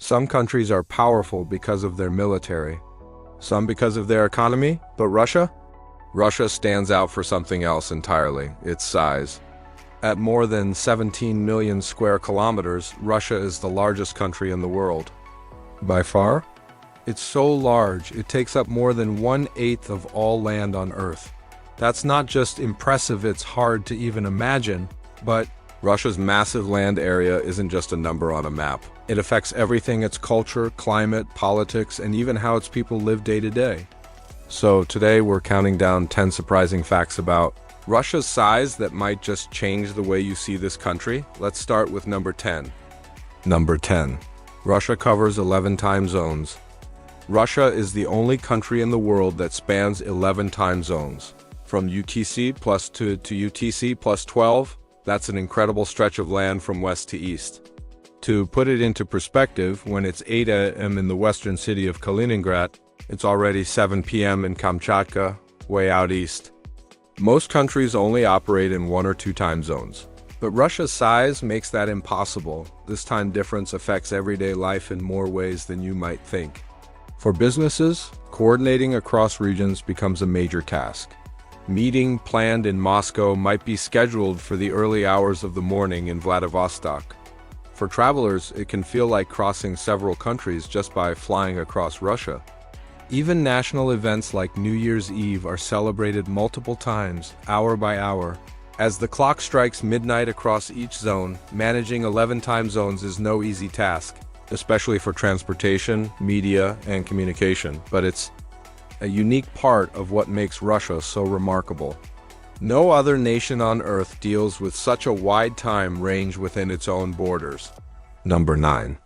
Some countries are powerful because of their military, some because of their economy, but Russia? Russia stands out for something else entirely, its size. At more than 17 million square kilometers, Russia is the largest country in the world. By far? It's so large, it takes up more than 1/8 of all land on Earth. That's not just impressive, it's hard to even imagine, but Russia's massive land area isn't just a number on a map. It affects everything: its culture, climate, politics, and even how its people live day to day. So today we're counting down 10 surprising facts about Russia's size that might just change the way you see this country. Let's start with number 10. Number 10. Russia covers 11 time zones. Russia is the only country in the world that spans 11 time zones. From UTC plus 2 to UTC plus 12, that's an incredible stretch of land from west to east. To put it into perspective, when it's 8 a.m. in the western city of Kaliningrad, it's already 7 p.m. in Kamchatka, way out east. Most countries only operate in 1 or 2 time zones. But Russia's size makes that impossible. This time difference affects everyday life in more ways than you might think. For businesses, coordinating across regions becomes a major task. Meeting planned in Moscow might be scheduled for the early hours of the morning in Vladivostok. For travelers, it can feel like crossing several countries just by flying across Russia. Even national events like New Year's Eve are celebrated multiple times, hour by hour. As the clock strikes midnight across each zone, managing 11 time zones is no easy task, especially for transportation, media, and communication, but it's a unique part of what makes Russia so remarkable. No other nation on Earth deals with such a wide time range within its own borders. Number 9.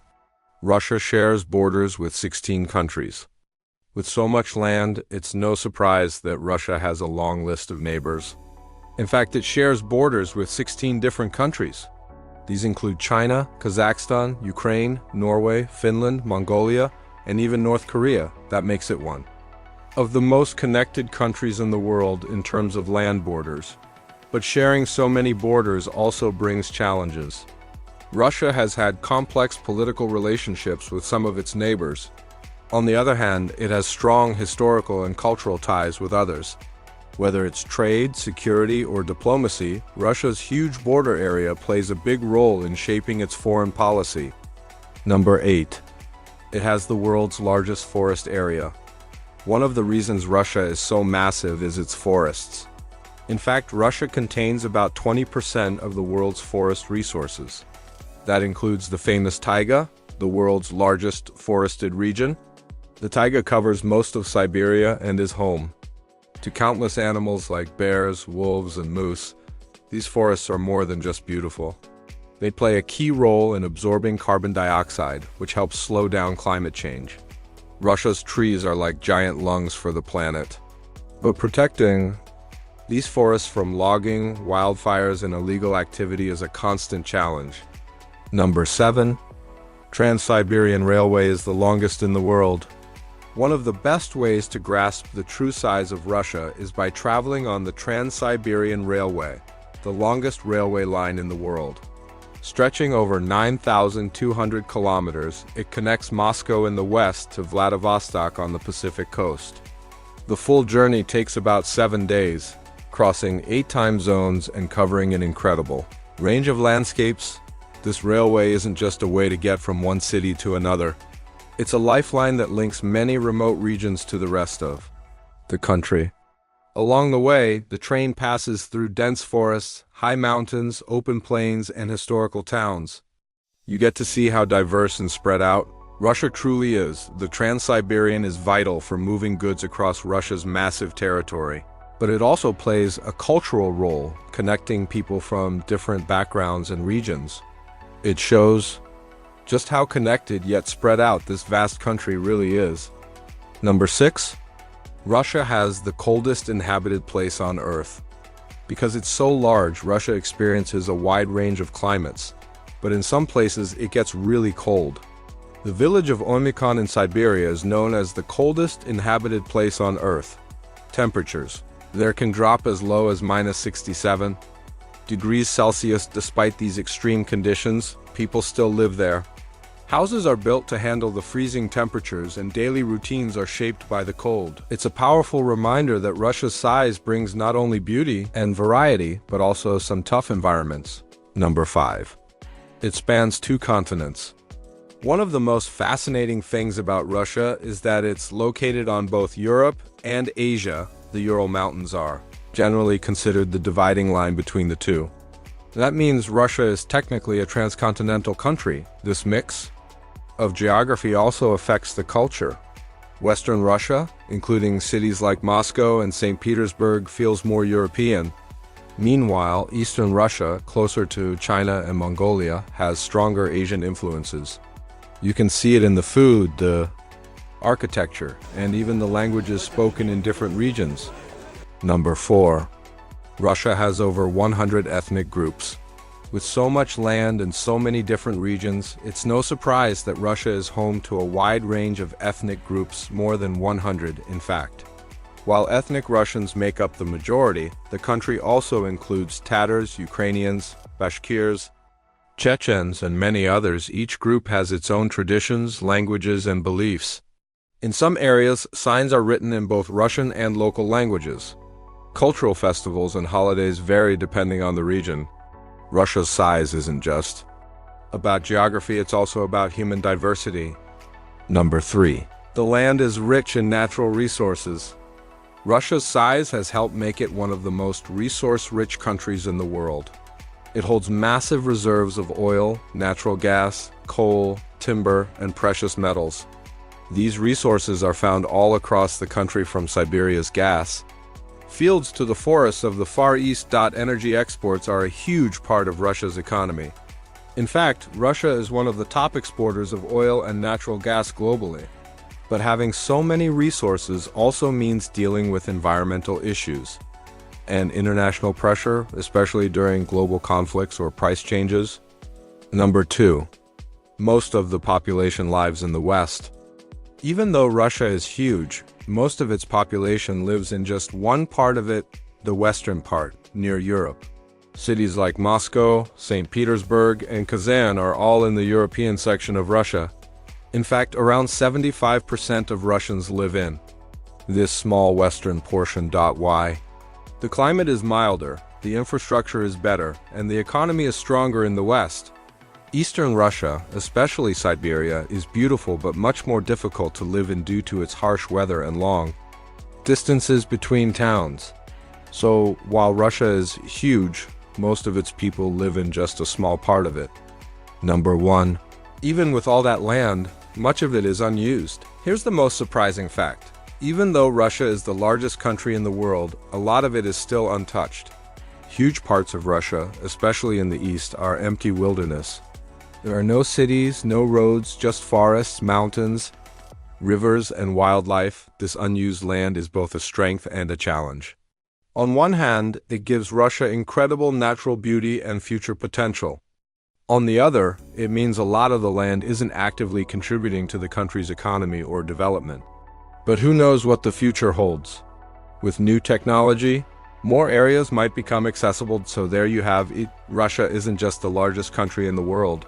Russia shares borders with 16 countries. With so much land, it's no surprise that Russia has a long list of neighbors. In fact, it shares borders with 16 different countries. These include China, Kazakhstan, Ukraine, Norway, Finland, Mongolia, and even North Korea. That makes it one of the most connected countries in the world in terms of land borders. But sharing so many borders also brings challenges. Russia has had complex political relationships with some of its neighbors. On the other hand, it has strong historical and cultural ties with others. Whether it's trade, security, or diplomacy, Russia's huge border area plays a big role in shaping its foreign policy. Number 8. It has the world's largest forest area. One of the reasons Russia is so massive is its forests. In fact, Russia contains about 20% of the world's forest resources. That includes the famous taiga, the world's largest forested region. The taiga covers most of Siberia and is home to countless animals like bears, wolves, and moose. These forests are more than just beautiful. They play a key role in absorbing carbon dioxide, which helps slow down climate change. Russia's trees are like giant lungs for the planet. But protecting these forests from logging, wildfires, and illegal activity is a constant challenge. Number 7. Trans-Siberian Railway is the longest in the world. One of the best ways to grasp the true size of Russia is by traveling on the Trans-Siberian Railway, the longest railway line in the world. Stretching over 9,200 kilometers, it connects Moscow in the west to Vladivostok on the Pacific coast. The full journey takes about 7 days, crossing 8 time zones and covering an incredible range of landscapes. This railway isn't just a way to get from one city to another. It's a lifeline that links many remote regions to the rest of the country. Along the way, the train passes through dense forests, high mountains, open plains, and historical towns. You get to see how diverse and spread out Russia truly is. The Trans-Siberian is vital for moving goods across Russia's massive territory. But it also plays a cultural role, connecting people from different backgrounds and regions. It shows just how connected yet spread out this vast country really is. Number 6. Russia has the coldest inhabited place on Earth. Because it's so large, Russia experiences a wide range of climates, but in some places it gets really cold. The village of Oymyakon in Siberia is known as the coldest inhabited place on Earth. Temperatures there can drop as low as -67 degrees Celsius. Despite these extreme conditions, people still live there. Houses are built to handle the freezing temperatures, and daily routines are shaped by the cold. It's a powerful reminder that Russia's size brings not only beauty and variety, but also some tough environments. Number 5. It spans 2 continents. One of the most fascinating things about Russia is that it's located on both Europe and Asia. The Ural Mountains are generally considered the dividing line between the two. That means Russia is technically a transcontinental country. This mix of geography also affects the culture. Western Russia, including cities like Moscow and St. Petersburg, feels more European. Meanwhile, Eastern Russia, closer to China and Mongolia, has stronger Asian influences. You can see it in the food, the architecture, and even the languages spoken in different regions. Number 4. Russia has over 100 ethnic groups. With so much land and so many different regions, it's no surprise that Russia is home to a wide range of ethnic groups, more than 100 in fact. While ethnic Russians make up the majority, the country also includes Tatars, Ukrainians, Bashkirs, Chechens, and many others. Each group has its own traditions, languages, and beliefs. In some areas, signs are written in both Russian and local languages. Cultural festivals and holidays vary depending on the region. Russia's size isn't just about geography, it's also about human diversity. Number 3. The land is rich in natural resources. Russia's size has helped make it one of the most resource-rich countries in the world. It holds massive reserves of oil, natural gas, coal, timber, and precious metals. These resources are found all across the country, from Siberia's gas fields to the forests of the Far East. Energy exports are a huge part of Russia's economy. In fact, Russia is one of the top exporters of oil and natural gas globally. But having so many resources also means dealing with environmental issues and international pressure, especially during global conflicts or price changes. Number 2. Most of the population lives in the West. Even though Russia is huge, most of its population lives in just one part of it, the western part, near Europe. Cities like Moscow, St. Petersburg, and Kazan are all in the European section of Russia. In fact, around 75% of Russians live in this small western portion. Why? The climate is milder, the infrastructure is better, and the economy is stronger in the west. Eastern Russia, especially Siberia, is beautiful but much more difficult to live in due to its harsh weather and long distances between towns. So, while Russia is huge, most of its people live in just a small part of it. Number 1. Even with all that land, much of it is unused. Here's the most surprising fact. Even though Russia is the largest country in the world, a lot of it is still untouched. Huge parts of Russia, especially in the east, are empty wilderness. There are no cities, no roads, just forests, mountains, rivers, and wildlife. This unused land is both a strength and a challenge. On one hand, it gives Russia incredible natural beauty and future potential. On the other, it means a lot of the land isn't actively contributing to the country's economy or development. But who knows what the future holds? With new technology, more areas might become accessible, so there you have it. Russia isn't just the largest country in the world.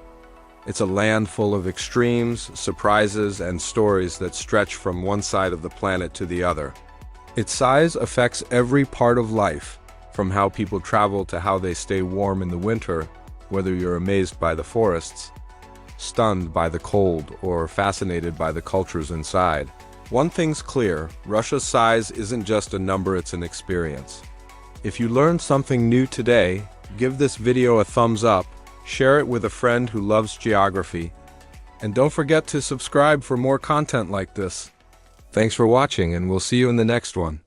It's a land full of extremes, surprises, and stories that stretch from one side of the planet to the other. Its size affects every part of life, from how people travel to how they stay warm in the winter, whether you're amazed by the forests, stunned by the cold, or fascinated by the cultures inside. One thing's clear, Russia's size isn't just a number, it's an experience. If you learned something new today, give this video a thumbs up, share it with a friend who loves geography, and don't forget to subscribe for more content like this. Thanks for watching, and we'll see you in the next one.